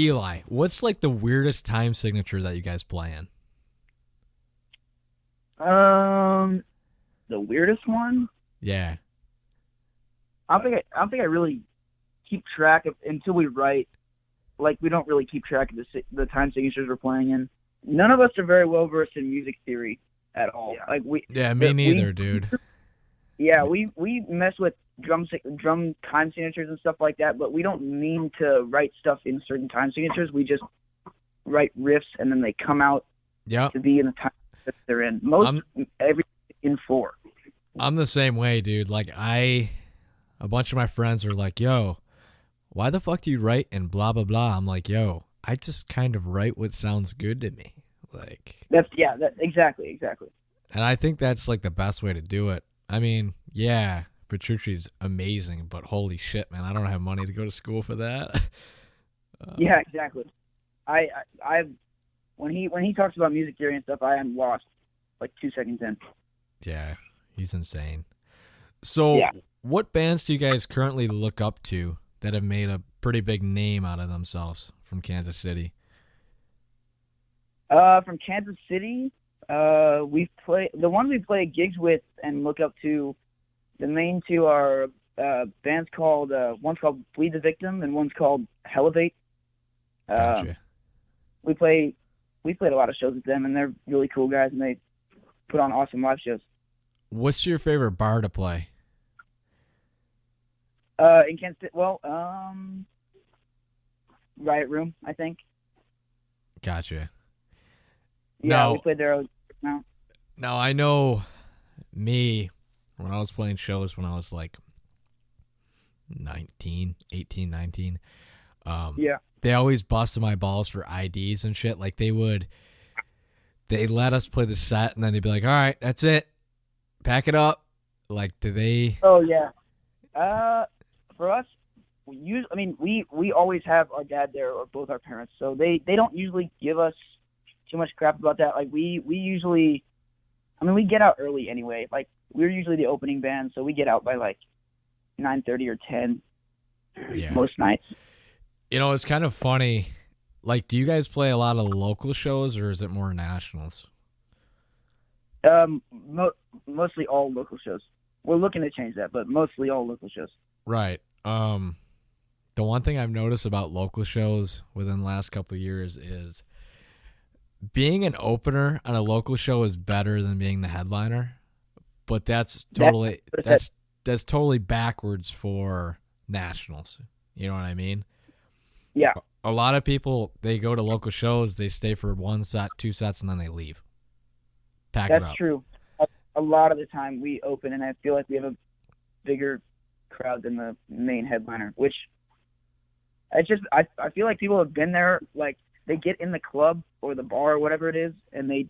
Eli, what's like the weirdest time signature that you guys play in? The weirdest one. Yeah. I don't think I really keep track of until we write. Like, we don't really keep track of the time signatures we're playing in. None of us are very well versed in music theory at all. Yeah. Like Yeah, me neither, dude. Yeah, we mess with drum time signatures and stuff like that, but we don't mean to write stuff in certain time signatures. We just write riffs and then they come out to be in the time that they're in. Everything in 4. I'm the same way, dude. Like a bunch of my friends are like, "Yo, why the fuck do you write and blah blah blah?" I'm like, "Yo, I just kind of write what sounds good to me." Like exactly. And I think that's like the best way to do it. I mean, yeah, Petrucci's amazing, but holy shit, man, I don't have money to go to school for that. Yeah, exactly. I when he talks about music theory and stuff, I am lost like 2 seconds in. Yeah, he's insane. So, what bands do you guys currently look up to that have made a pretty big name out of themselves from Kansas City? From Kansas City, the ones we play gigs with and look up to. The main 2 are bands called one's called Bleed the Victim and one's called Elevate. Gotcha. We played a lot of shows with them, and they're really cool guys, and they put on awesome live shows. What's your favorite bar to play? In Kansas City, Riot Room, I think. Gotcha. Yeah, we played there now. Now, I know me, when I was playing shows when I was like 18, 19, they always busted my balls for IDs and shit. Like, they let us play the set, and then they'd be like, all right, that's it. Pack it up. Like, do they... Oh, yeah. For us, we always have our dad there or both our parents, so they don't usually give us too much crap about that. Like, we usually... we get out early anyway. Like, we're usually the opening band, so we get out by, like, 9:30 or 10 most nights. You know, it's kind of funny. Like, do you guys play a lot of local shows, or is it more nationals? Mostly all local shows. We're looking to change that, but mostly all local shows. Right. The one thing I've noticed about local shows within the last couple of years is being an opener on a local show is better than being the headliner, but that's totally backwards for nationals. You know what I mean? Yeah. A lot of people, they go to local shows, they stay for 1 set, 2 sets, and then they leave. Pack it up. That's true. A lot of the time we open, and I feel like we have a bigger crowd than the main headliner, which I feel like people have been there, like, they get in the club or the bar or whatever it is, and they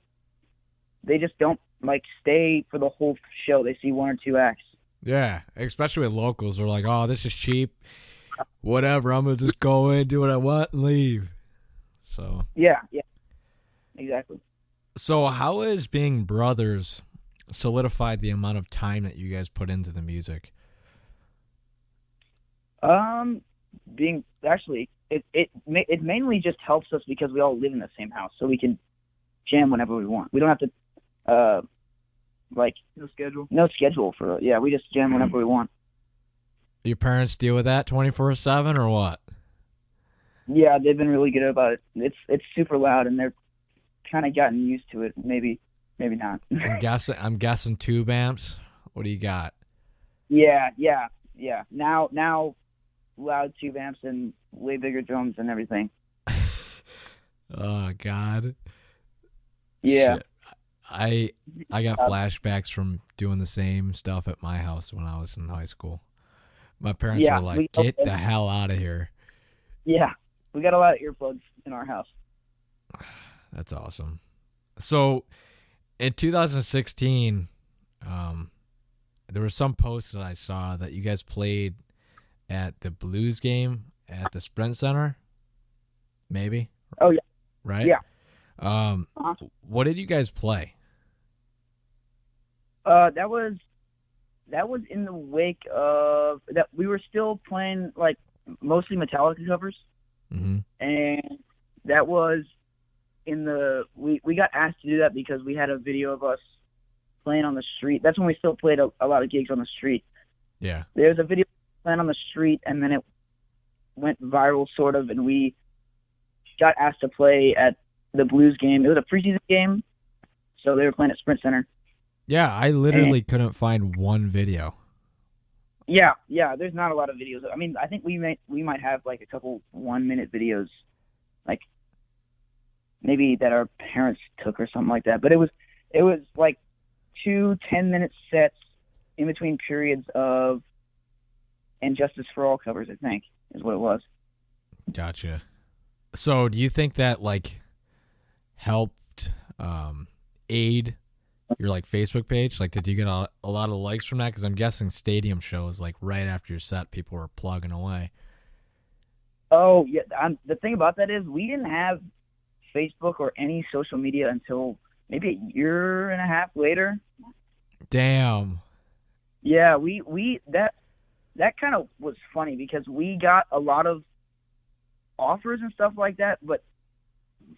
just don't, like, stay for the whole show. They see 1 or 2 acts. Yeah, especially with locals. They're like, oh, this is cheap. Whatever, I'm going to just go in, do what I want, and leave. So Yeah, exactly. So how has being brothers solidified the amount of time that you guys put into the music? It mainly just helps us because we all live in the same house, so we can jam whenever we want. We don't have to no schedule for we just jam whenever we want. Your parents deal with that 24/7 or what? Yeah, they've been really good about it. It's super loud, and they're kind of gotten used to it. Maybe not. I'm guessing tube amps. What do you got? Yeah. Now loud tube amps and way bigger drums and everything. Oh God. Yeah. Shit. I got flashbacks from doing the same stuff at my house when I was in high school. My parents were like, "Get the hell out of here." Yeah, we got a lot of earplugs in our house. That's awesome. So, in 2016, there was some post that I saw that you guys played at the Blues game at the Sprint Center. Maybe. Oh yeah. Right. Yeah. What did you guys play? That was in the wake of that. We were still playing like mostly Metallica covers. Mm-hmm. and that was we got asked to do that because we had a video of us playing on the street. That's when we still played a lot of gigs on the street. Yeah. There's a video playing on the street, and then it went viral, sort of, and we got asked to play at the Blues game. It was a preseason game, so they were playing at Sprint Center. Yeah, I literally couldn't find one video. Yeah, there's not a lot of videos. I mean, I think we might have like a couple 1-minute videos, like maybe that our parents took or something like that. But it was like 2 10-minute sets in between periods of And Justice for All covers, I think, is what it was. Gotcha. So do you think that like helped aid your like Facebook page? Like, did you get a lot of likes from that? Because I'm guessing stadium shows, like right after your set, people were plugging away. Oh yeah, the thing about that is we didn't have Facebook or any social media until maybe a year and a half later. Damn. Yeah, that kind of was funny because we got a lot of offers and stuff like that, but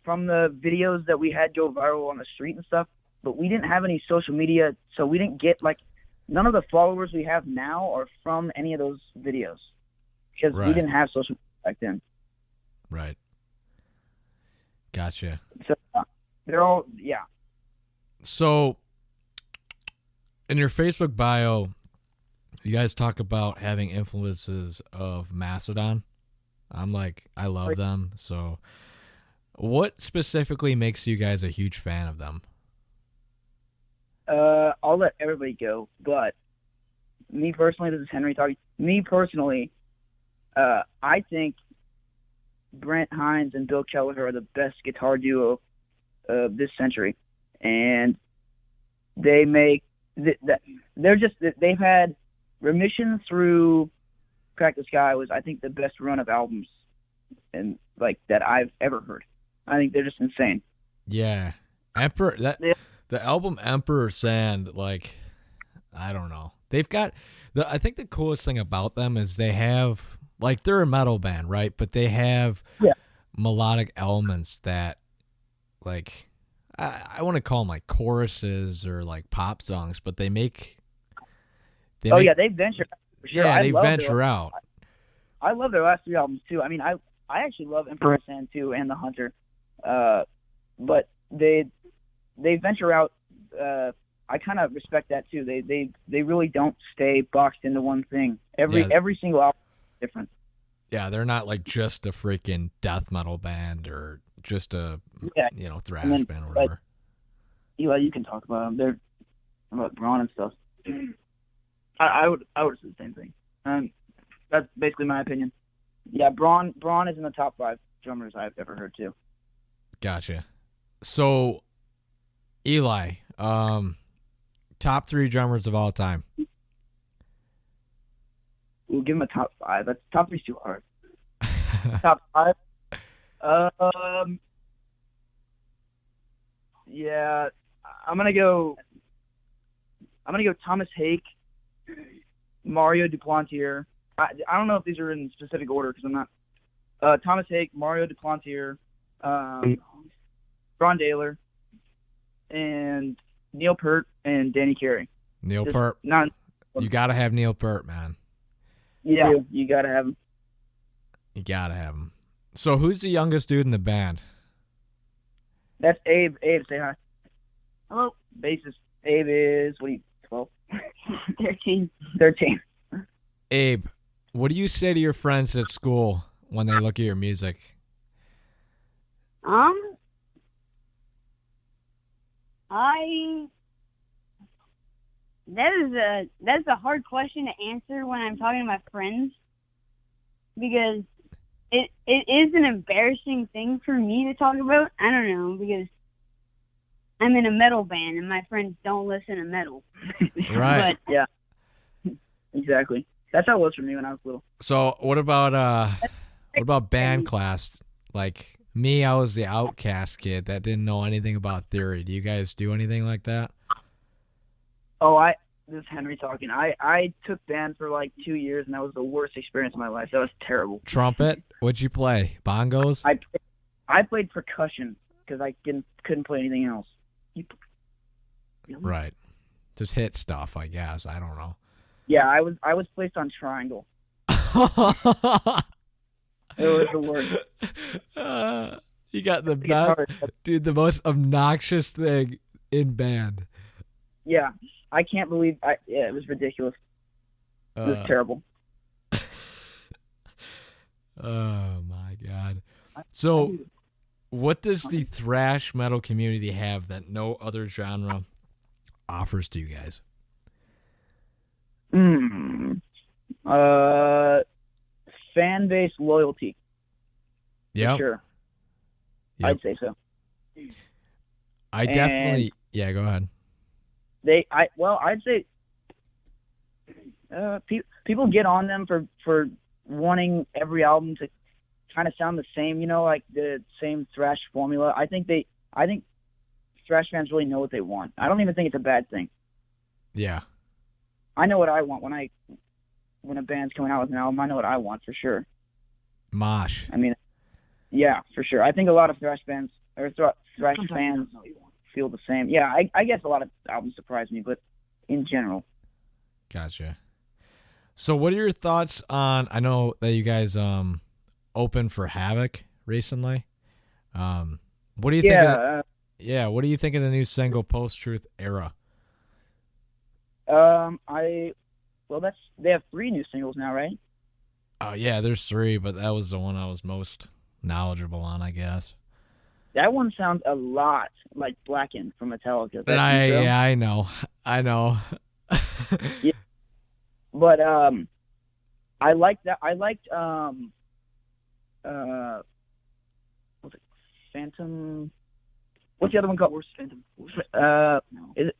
from the videos that we had go viral on the street and stuff, but we didn't have any social media, so we didn't get like none of the followers we have now are from any of those videos because we didn't have social media back then. Right. Gotcha. So they're all, yeah. So in your Facebook bio, you guys talk about having influences of Mastadon. I love them. So what specifically makes you guys a huge fan of them? I'll let everybody go, but me personally, this is Henry talking. Me personally, I think Brent Hines and Bill Kelleher are the best guitar duo of this century, and they make they've had Remission through Crack the Sky was, I think, the best run of albums and like that I've ever heard. I think they're just insane. Yeah, the album Emperor Sand, like, I don't know. They've got I think the coolest thing about them is they have, like, they're a metal band, right? But they have melodic elements that, like, I want to call them like choruses or like pop songs, but they venture out. For sure. Yeah, they venture out. I love their last 3 albums too. I mean, I actually love Emperor Sand too and The Hunter, but they venture out. I kind of respect that too. They really don't stay boxed into one thing. Every single album is different. Yeah, they're not like just a freaking death metal band or just a thrash band or whatever. Eli, you can talk about them. They're about Braun and stuff. I would say the same thing. That's basically my opinion. Yeah, Braun is in the top 5 drummers I've ever heard too. Gotcha. So, Eli, top 3 drummers of all time. We'll give him a top 5. That's top 3's too hard. Top 5. Yeah, I'm gonna go Thomas Hake, Mario Duplantier. I don't know if these are in specific order because I'm not. Thomas Hake, Mario Duplantier, Ron Daler, and Neil Peart and Danny Carey. Neil Peart. You gotta have Neil Peart, man. Yeah, you gotta have him. You gotta have him. So who's the youngest dude in the band? That's Abe. Abe, say hi. Hello. Bassist. Abe is, 12? 13. 13. Abe, what do you say to your friends at school when they look at your music? That's a hard question to answer when I'm talking to my friends, because it is an embarrassing thing for me to talk about. I don't know, because I'm in a metal band and my friends don't listen to metal. Right. But, yeah. Exactly. That's how it was for me when I was little. So what about band class? Like me, I was the outcast kid that didn't know anything about theory. Do you guys do anything like that? Oh, This is Henry talking. I took band for like 2 years, and that was the worst experience of my life. That was terrible. Trumpet? What'd you play? Bongos? I played percussion because I couldn't play anything else. Really? Right. Just hit stuff, I guess. I don't know. Yeah, I was placed on triangle. It was the worst. You got the best, dude, the most obnoxious thing in band. Yeah, I can't believe. Yeah, it was ridiculous. It was terrible. Oh my god! So, what does the thrash metal community have that no other genre offers to you guys? Fan base loyalty. Yeah, sure. Yep. I'd say so. I definitely. Yeah, go ahead. I'd say people get on them for wanting every album to kind of sound the same, like the same thrash formula. I think thrash fans really know what they want. I don't even think it's a bad thing. Yeah. I know what I want when a band's coming out with an album. I know what I want for sure. Mosh. I mean, yeah, for sure. I think a lot of thrash bands or thrash fans feel the same. Yeah, I guess a lot of albums surprise me, but in general. Gotcha. So what are your thoughts on, I know that you guys opened for Havok recently. What do you think what do you think of the new single Post-Truth Era? They have 3 new singles now, right? Oh yeah, there's 3, but that was the one I was most knowledgeable on, I guess. That one sounds a lot like Blackened from Metallica. I know. Yeah. But I like that. I liked what's it? Phantom. What's the other one called? Where's Phantom? Is it?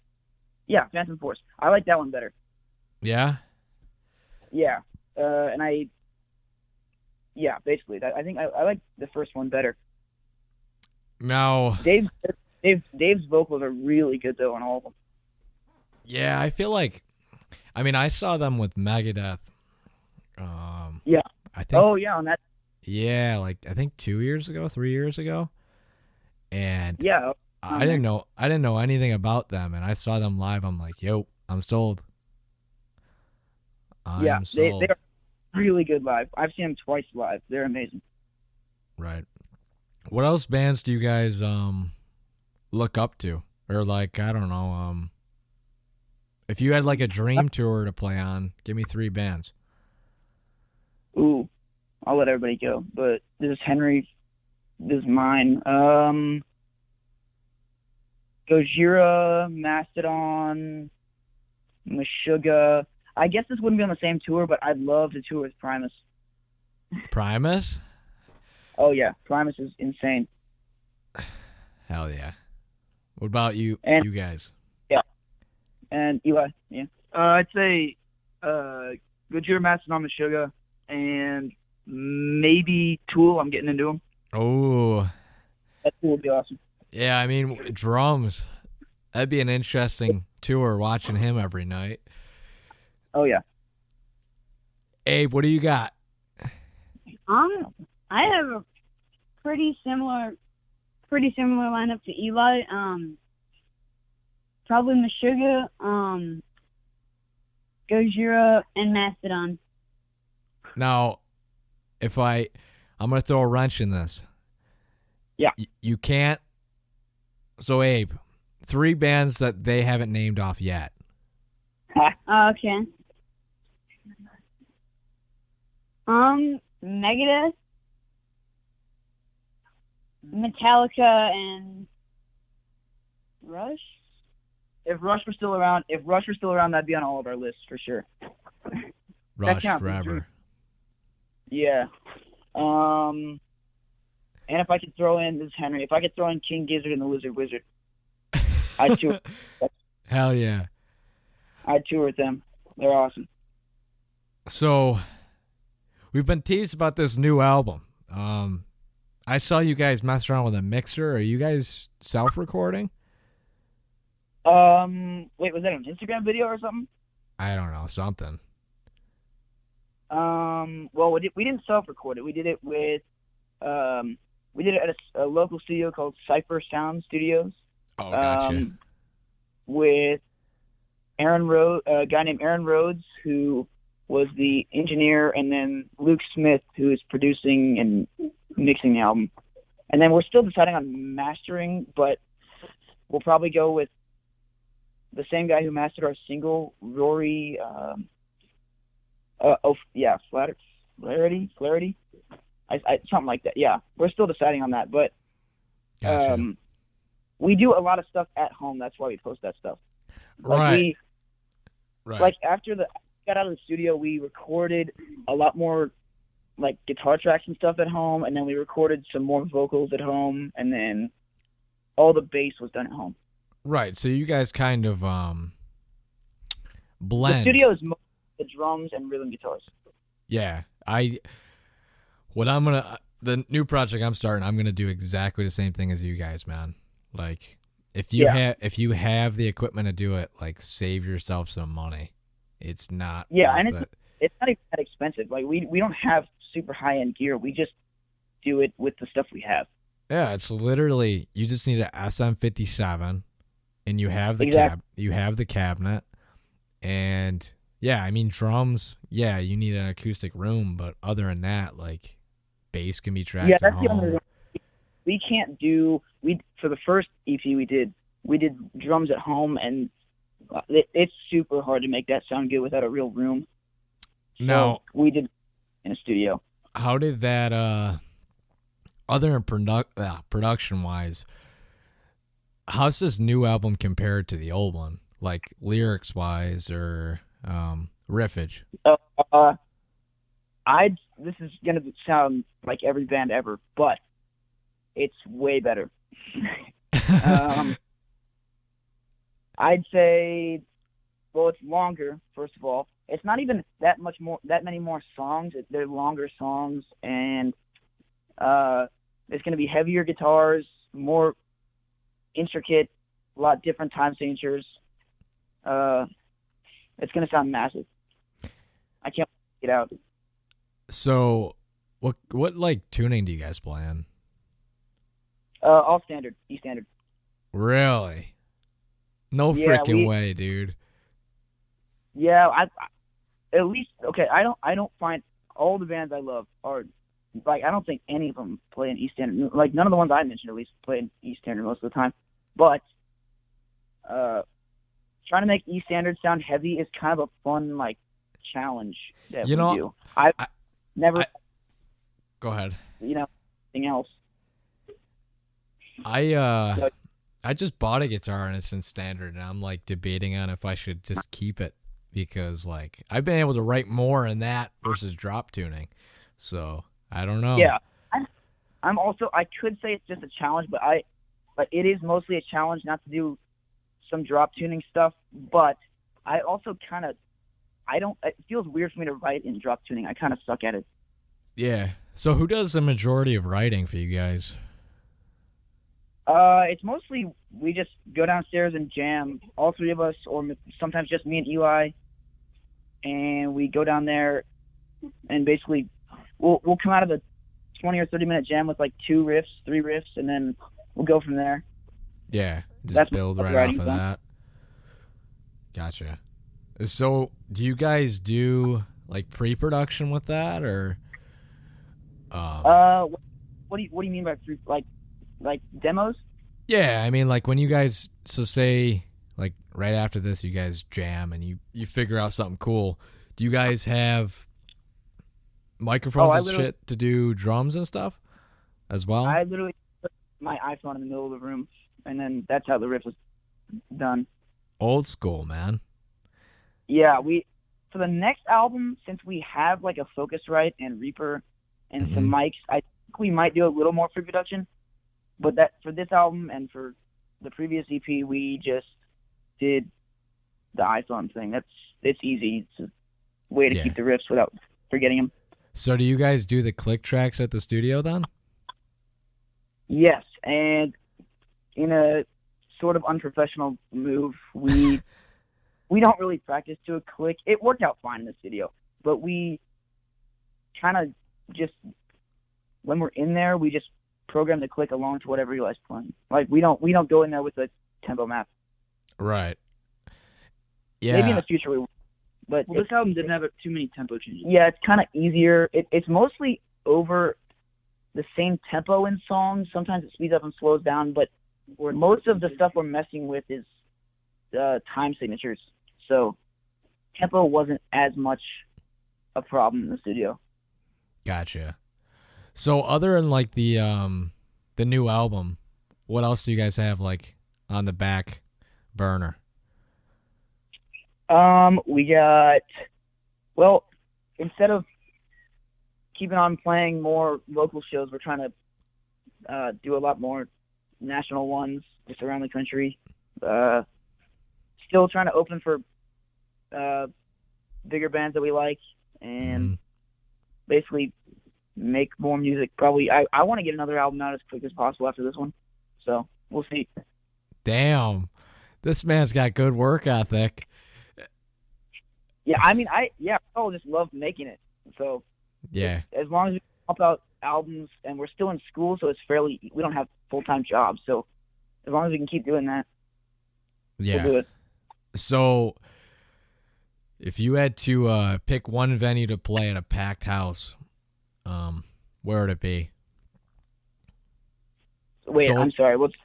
Yeah, Phantom Force. I like that one better. Yeah. Yeah. Basically, I think I like the first one better. No. Dave's vocals are really good though on all of them. Yeah, I feel like, I saw them with Megadeth. Yeah. I think. Oh yeah, on that. Yeah, like I think 2 years ago, 3 years ago, and yeah, I didn't know anything about them, and I saw them live. I'm like, yo, I'm sold. I'm sold. They're really good live. I've seen them twice live. They're amazing. Right. What else bands do you guys look up to, or like, I don't know, if you had like a dream tour to play on, give me 3 bands. Ooh, I'll let everybody go, but this is Henry. This is mine. Gojira, Mastadon, Meshuggah. I guess this wouldn't be on the same tour, but I'd love to tour with Primus. Primus? Oh yeah, Primus is insane. Hell yeah. What about you guys? Yeah. And Eli, yeah. I'd say Gojira, Mastodon, Meshuggah, and maybe Tool. I'm getting into them. Oh. That Tool would be awesome. Yeah, drums. That'd be an interesting tour, watching him every night. Oh yeah. Abe, what do you got? I have a pretty similar lineup to Eli. Probably Meshuggah, Gojira, and Mastadon. Now, I'm going to throw a wrench in this. Yeah. You can't. So, Abe, 3 bands that they haven't named off yet. Okay. Megadeth, Metallica, and Rush. If Rush were still around, that'd be on all of our lists for sure. Rush forever. Yeah. And if I could throw in, this is Henry, if I could throw in King Gizzard and the Lizard Wizard, I'd tour. Hell yeah. I'd tour with them. They're awesome. So, we've been teased about this new album. I saw you guys mess around with a mixer. Are you guys self-recording? Wait, was that an Instagram video or something? I don't know, something. Well, we didn't self-record it. We did it with we did it at a local studio called Cypher Sound Studios. Oh, gotcha. With a guy named Aaron Rhodes, who was the engineer, and then Luke Smith, who is producing and mixing the album. And then we're still deciding on mastering, but we'll probably go with the same guy who mastered our single, Rory. Flaherty. Something like that. Yeah, we're still deciding on that, but Gotcha. we do a lot of stuff at home. That's why we post that stuff. Right. Like after got out of the studio, we recorded a lot more like guitar tracks and stuff at home, and then we recorded some more vocals at home, and then all the bass was done at home. Right. So you guys kind of blend. The studio is mostly the drums and rhythm guitars. Yeah. The new project I'm starting, I'm gonna do exactly the same thing as you guys, man. Like if you have the equipment to do it, like save yourself some money. It's not and it's not even that expensive. Like we don't have super high end gear. We just do it with the stuff we have. Yeah, it's literally you just need a SM57 and you have the the cabinet, and yeah, I mean drums, yeah, you need an acoustic room, but other than that, like bass can be tracked at home. The only we can't do for the first EP we did drums at home, and it's super hard to make that sound good without a real room. So we did in a studio. How did that other than production wise, how's this new album compared to the old one, like lyrics wise or riffage? This is gonna sound like every band ever, but it's way better. I'd say, well, it's longer. First of all, it's not even that many more songs. They're longer songs, and it's gonna be heavier guitars, more intricate, a lot different time signatures. It's gonna sound massive. I can't get out. So, what like tuning do you guys play in? All standard, E standard. Really? No freaking way, dude. Yeah, I at least okay. I don't find all the bands I love are like I don't think any of them play in E standard. Like none of the ones I mentioned at least play in E standard most of the time. But trying to make E standard sound heavy is kind of a fun like challenge that we do. I never. Go ahead. Anything else. I just bought a guitar and it's in standard, and I'm like debating on if I should just keep it because like I've been able to write more in that versus drop tuning. So I don't know. Yeah, I'm also. I could say it's just a challenge, but it is mostly a challenge not to do some drop tuning stuff. But I also kind of. It feels weird for me to write in drop tuning. I kind of suck at it. Yeah. So who does the majority of writing for you guys? It's mostly we just go downstairs and jam, all three of us, or sometimes just me and Eli, and we go down there, and basically we'll come out of the 20 or 30 minute jam with like 3 riffs, and then we'll go from there. Yeah, just build right off of that. Gotcha. So, do you guys do like pre-production with that, or? What do you mean by like demos? Yeah, I mean like when you guys say like right after this you guys jam and you figure out something cool. Do you guys have microphones and shit to do drums and stuff as well? I literally put my iPhone in the middle of the room, and then that's how the riff was done. Old school, man. Yeah, for the next album, since we have like a Focusrite and Reaper and some mics, I think we might do a little more pre-production. But that for this album and for the previous EP, we just did the iPhone thing. It's easy. It's a way to keep the riffs without forgetting them. So do you guys do the click tracks at the studio then? Yes, and in a sort of unprofessional move, we we don't really practice to a click. It worked out fine in the studio, but we kind of just, when we're in there, we just program the click along to whatever you guys playing. Like we don't go in there with a tempo map. Right. Yeah. Maybe in the future we will. But this album didn't have too many tempo changes. Yeah, it's kind of easier. It's mostly over the same tempo in songs. Sometimes it speeds up and slows down, but most of the stuff we're messing with is time signatures. So tempo wasn't as much a problem in the studio. Gotcha. So other than like the new album, what else do you guys have like on the back burner? We got, well, instead of keeping on playing more local shows, we're trying to do a lot more national ones just around the country. Still trying to open for bigger bands that we like, and basically make more music. Probably, I want to get another album out as quick as possible after this one, so we'll see. Damn, this man's got good work ethic. Yeah, I mean, I just love making it. So yeah, as long as we pump out albums, and we're still in school, so we don't have full-time jobs. So as long as we can keep doing that, yeah, we'll do it. So if you had to pick one venue to play at a packed house, where would it be? Wait, I'm sorry. What's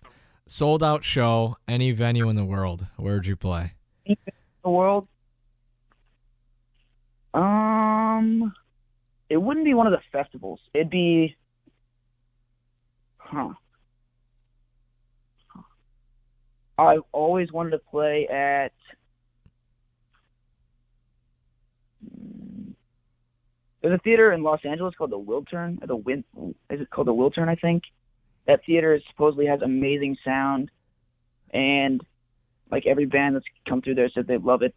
sold out show? Any venue in the world? Where would you play? the world? It wouldn't be one of the festivals. It'd be, I've always wanted to play at. There's a theater in Los Angeles called the Wiltern. Is it called the Wiltern? I think that theater supposedly has amazing sound, and like every band that's come through there said they love it.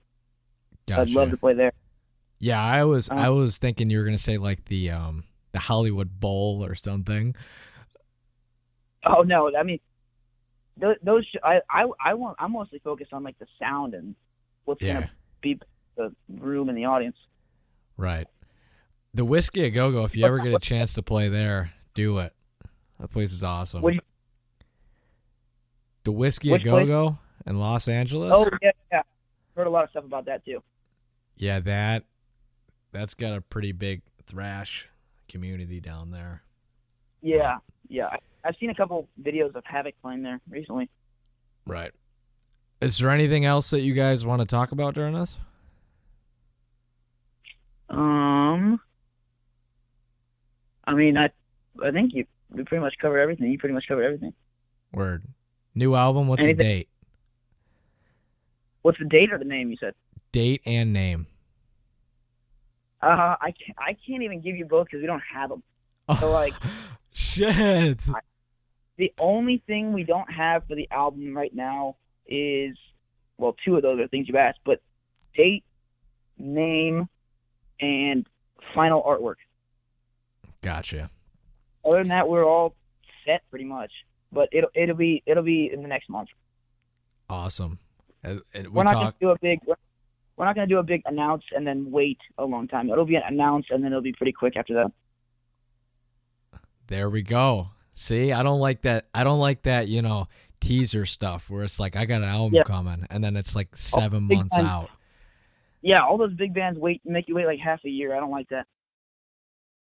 Gotcha. I'd love to play there. Yeah, I was thinking you were gonna say like the Hollywood Bowl or something. Oh no, I mean those. I'm mostly focused on like the sound and what's gonna be the room and the audience. Right. The Whiskey A Go Go. If you ever get a chance to play there, do it. That place is awesome. The Whiskey A Go Go in Los Angeles. Oh yeah. Heard a lot of stuff about that too. Yeah, that's got a pretty big thrash community down there. Yeah. I've seen a couple videos of Havok playing there recently. Right. Is there anything else that you guys want to talk about during this? I mean, I think we pretty much covered everything. You pretty much covered everything. Word. New album. What's the date? What's the date or the name? You said. Date and name. I can't even give you both because we don't have them. So like, shit. The only thing we don't have for the album right now is, well, two of those are things you asked, but date, name, and final artwork. Gotcha. Other than that, we're all set pretty much. But it'll be in the next month. Awesome. We're not going to do a big announce and then wait a long time. It'll be an announce and then it'll be pretty quick after that. There we go. See, I don't like that, teaser stuff where it's like I got an album coming and then it's like 7 months out. Yeah, all those big bands make you wait like half a year. I don't like that.